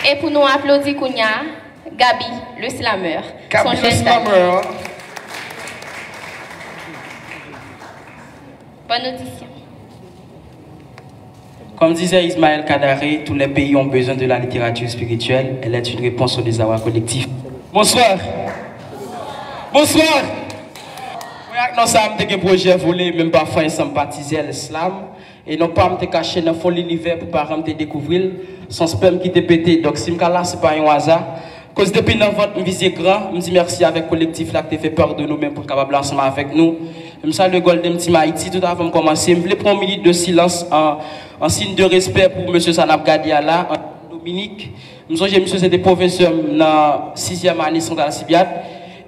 Et pour nous applaudir Kounia, Gabi, le slammer. Gabi, le slammer. Bonne audition. Comme disait Ismaël Kadare, tous les pays ont besoin de la littérature spirituelle. Elle est une réponse au désarroi collectif. Bonsoir. Bonsoir. Nous sommes un projet volé, même parfois sympathiser l'islam. Et non pas me cacher dans fond l'univers pour pas me découvrir son sperme qui t'est pété. Donc si je là, c'est pas un hasard. Cause depuis 9 ans, je visais grand, je dis merci avec le collectif là qui fait peur de nous-mêmes pour capable ensemble avec nous. Je salue le Golden Team Haïti tout avant de commencer. Je voulais prendre une minute de silence en signe de respect pour M. Sanab Gadiala, Dominique. Je me monsieur c'était professeur dans la 6e année centrale Sibiat.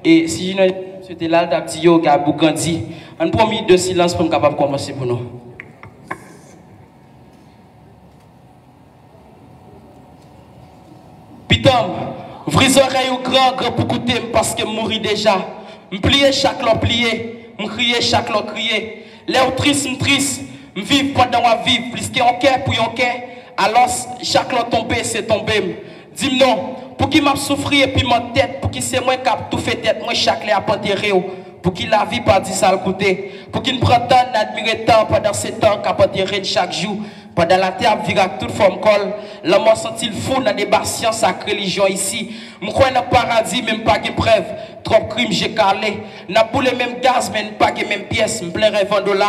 Et si je ne c'était là, Dabdio, Gabou Gandhi. On prend une minute de silence pour me capable commencer pour nous. Pitom, vris oreille au grand pour écouter parce que je mouris déjà. Je plier chaque lot plié, je crier chaque lot crier. L'air triste, je vive pendant ma vie, plus qu'un cœur pour un cœur. Alors chaque lot tombé, c'est tombé. Dis-moi non, pour qui m'a souffri et puis mon tête, pour qui c'est moi qui a tout fait tête, moi chaque lot a enterré. Pour qui la vie pas dit ça le côté, pour qui ne prend temps d'admirer tant pendant ces temps qu'a enterré chaque jour. Pendant la terre, vira toute forme colle. L'homme sent-il fou dans des bas sciences, sacrée religion ici. Je crois dans le paradis, même pas de preuve. Trop crimes, j'ai calé. N'a pas les mêmes gaz, mais pas les mêmes pièces. Je plein rêve $.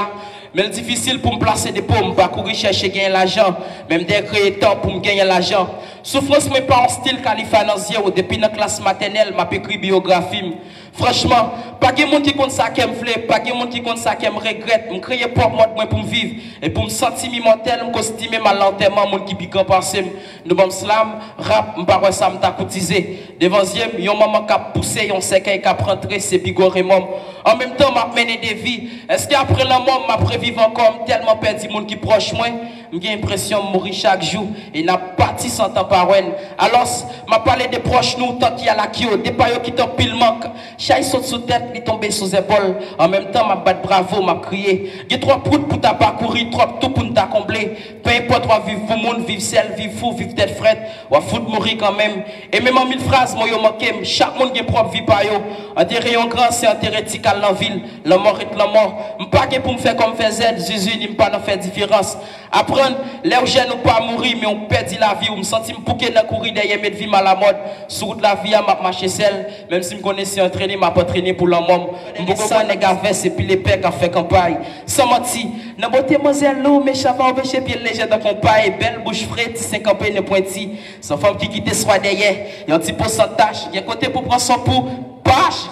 Mais c'est difficile pour me placer des pommes, pas courir chercher gagner l'argent. Même des créer temps pour me gagner l'argent. Souffrance, mais pas en style califanancier. Depuis la classe maternelle, m'a écrit biographie. Franchement, pas de monde qui compte ça qui me plaît, pas de monde qui compte ça qui me regrette. Je crée pour moi pour me vivre et pour me sentir immortel, me costumer ma lentement, mon qui pique en passé. Nous bon slam, rap, m'paroi ça m'ta cotisé. Devant-zième, yon maman qui a poussé, yon séquin qui a rentré, c'est bigor et mom. En même temps, m'a mené des vies. Est-ce qu'après la mort, m'a prévivre encore tellement perdu monde qui proche moi? J'ai l'impression de mourir chaque jour et n'a parti sans temps parole. Alors, m'a parlé des proches nous, tant qu'il y a la kio, des paillots qui t'ont pile manque. Chaque saute sous tête, il tombe sous épaule. En même temps, m'a battu bravo, m'a crié. J'ai 3 proutes pour ta parcourir, 3 tout pour ta combler. Peu importe, va vivre pour monde, vivre seul, vivre fou, vivre tête frette, ou foutre mourir quand même. Et même en 1000 phrases, moi, yo manqué, chaque monde a propre vie par yo. Enterrer un grand, c'est enterrer tical dans la ville. La mort est la mort. M'pas pour me faire comme faire Z, Jésus, il m'pas faire différence. Apprendre, les jeunes ou pas mourir, mais on perd la vie, ou me sentir me bouquer dans courir derrière mes vie mal à la mode. Sur la vie, m'a marché seul, même si me connaissais entraîner, m'a pas entraîné pour l'homme. M'bouquer ça, les gars, et puis les pères qui ont fait campagne. Sans mentir, n'a beauté, mademoiselle, l'eau, mes chavants, empêché, puis les gens de campagne, belle bouche fraîche, 50 ne pointi. Sans femme qui quitte soit derrière, il y a un petit pourcentage, il y a côté pour prendre son pouls.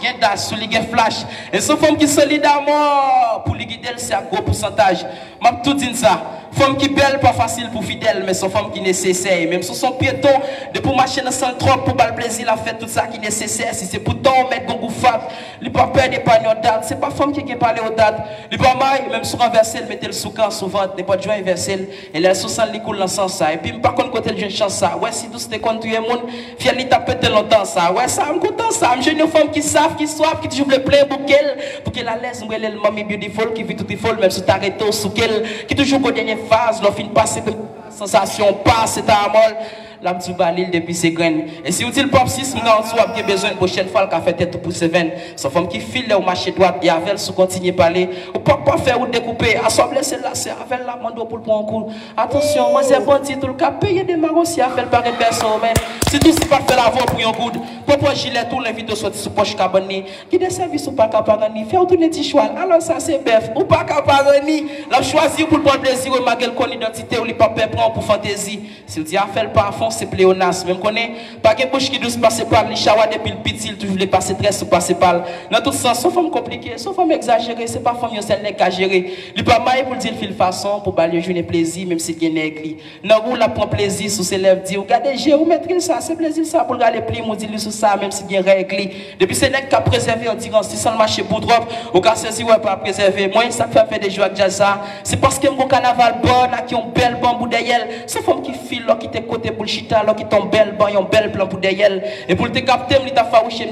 Il y a des sous les flash. Et ce femme qui solidairement pour les guider, c'est un gros pourcentage. Je vais tout dire ça. Femme qui belle, pas facile pour fidèle, mais son femme qui nécessaire. Même sur son piéton, de pour marcher dans son trop, pour le plaisir, la fait tout ça qui est nécessaire. Si c'est pour ton mettre gongo fat, il pas peur de pas aux dates. C'est pas femme qui a parlé aux dates. Il pas mal, même sur renversé, il mettait le sous-camp souvent, n'est pas de joie inversé. Et là, sous ça, il coule dans sens ça. Et puis, par contre, côté de jeune chance ça. Ouais, si tout c'était contre tout le monde, fier il t'a pété longtemps ça. Ouais, ça, me content ça. Je une femme qui savent, qui soif, qui toujours le plaît pour qu'elle la laisse, elle le mamie beautiful, qui vit tout beautiful, même si t'arrêtes au sous qu'elle, qui toujours au dernier phase, l'offre fin passer de sensation passe, c'est à mol. La petite balile depuis ses graines. Et si vous dites le pop 6, vous avez besoin de prochaine fois qu'elle fait tête pour ses veines. Son femme qui file au marché droit et avec elle, si vous continuez à parler, ou pas faire ou découper. À soit blessé là, c'est avec la mando pour le prendre en coup. Attention, moi c'est bon titre, le cas payer des marons si elle fait par une personne. Mais si tout c'est pas fait la voix pour un coup, pour gilet, tout l'invite de sortir sous poche cabani, qui des services ou pas capagani, faire tout les petits choix. Alors ça c'est bœuf, ou pas capagani. La choisir pour le prendre plaisir, ou malgré le identité, ou les papiers prendre pour fantaisie. Si vous dites à faire le parfum, c'est pléonas. Même qu'on est pas que bouche qui douce passer par les chawa depuis le petit, il toujours les passer très ou passer par. Dans tout sens, sauf femme compliquée, sauf femme exagérée, c'est pas femme celle n'est qu'à gérer. Il pas mal pour dire fil façon pour balayer jouer plaisir même si il est écrit. Non ou la prend plaisir sous ses lèvres dit regardez j'ai ou mettre ça, c'est plaisir ça pour regarder pli mon dit lui sur ça même si il est règle. Depuis c'est n'est qu'à préserver en disant si ça le marché pour drop ou qu'à saisir ouais pas préserver. Moi ça fait faire des jeux avec ça. C'est parce que mon carnaval bon là qui ont belle bambou derrière. C'est femme qui file là qui te côté pour le chita là qui tombe belle bon, un bel plan pour derrière et pour te capter il t'a farouché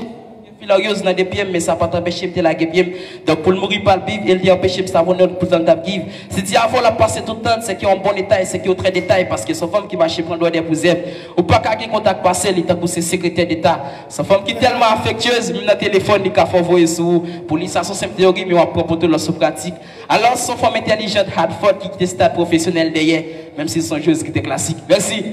Pilarios dans des pieds, mais ça pas t'empêcher de la guépier. Donc pour le mourir par le vivre, il dit empêcher de savoir notre pour le give. Si tu as la passé tout le temps, c'est qui est en bon état et c'est qui est au très détail parce que son femme qui marche prendre des poussières ou pas qu'à contact passé, il est pour ses secrétaires d'État. Sa femme qui est tellement affectueuse, même dans le téléphone, il a fait envoyer sur police. Ça sont simple théorie, mais on apprend pour tout leur pratique. Alors, son femme intelligente, hard fort, qui est stade professionnel derrière, même si ce sont choses qui étaient classiques. Merci.